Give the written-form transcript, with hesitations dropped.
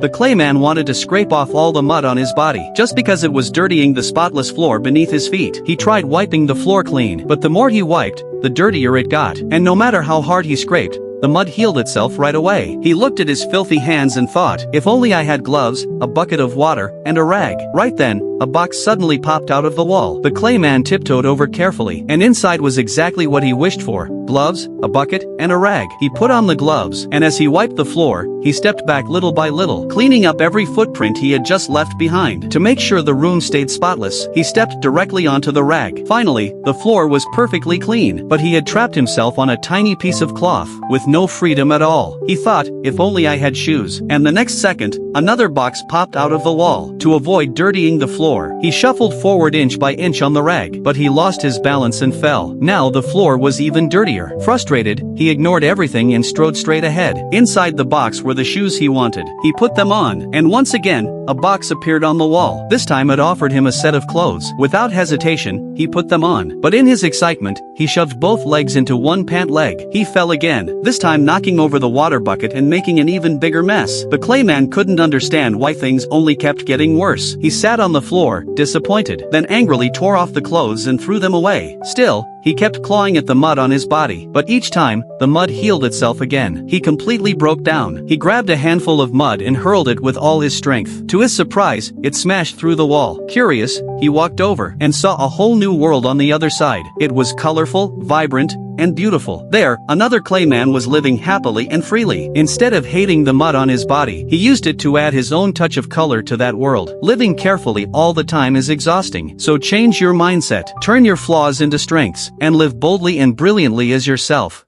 The Clayman wanted to scrape off all the mud on his body just because it was dirtying the spotless floor beneath his feet. He tried wiping the floor clean, but the more he wiped, the dirtier it got. And no matter how hard he scraped, the mud healed itself right away. He looked at his filthy hands and thought, if only I had gloves, a bucket of water, and a rag. Right then, a box suddenly popped out of the wall. The Clayman tiptoed over carefully, and inside was exactly what he wished for: gloves, a bucket, and a rag. He put on the gloves, and as he wiped the floor, he stepped back little by little, cleaning up every footprint he had just left behind. To make sure the room stayed spotless, he stepped directly onto the rag. Finally, the floor was perfectly clean, but he had trapped himself on a tiny piece of cloth, with no freedom at all. He thought, if only I had shoes. And the next second, another box popped out of the wall. To avoid dirtying the floor, he shuffled forward inch by inch on the rag, but he lost his balance and fell. Now the floor was even dirtier. Frustrated, he ignored everything and strode straight ahead. Inside the box were the shoes he wanted. He put them on, and once again, a box appeared on the wall. This time it offered him a set of clothes. Without hesitation, he put them on. But in his excitement, he shoved both legs into one pant leg. He fell again, this time knocking over the water bucket and making an even bigger mess. The Clayman couldn't understand why things only kept getting worse. He sat on the floor, disappointed, then angrily tore off the clothes and threw them away. Still, he kept clawing at the mud on his body, but each time, the mud healed itself again. He completely broke down. He grabbed a handful of mud and hurled it with all his strength. To his surprise, it smashed through the wall. Curious, he walked over and saw a whole new world on the other side. It was colorful, vibrant, and beautiful. There, another Clayman was living happily and freely. Instead of hating the mud on his body, he used it to add his own touch of color to that world. Living carefully all the time is exhausting, so change your mindset, turn your flaws into strengths, and live boldly and brilliantly as yourself.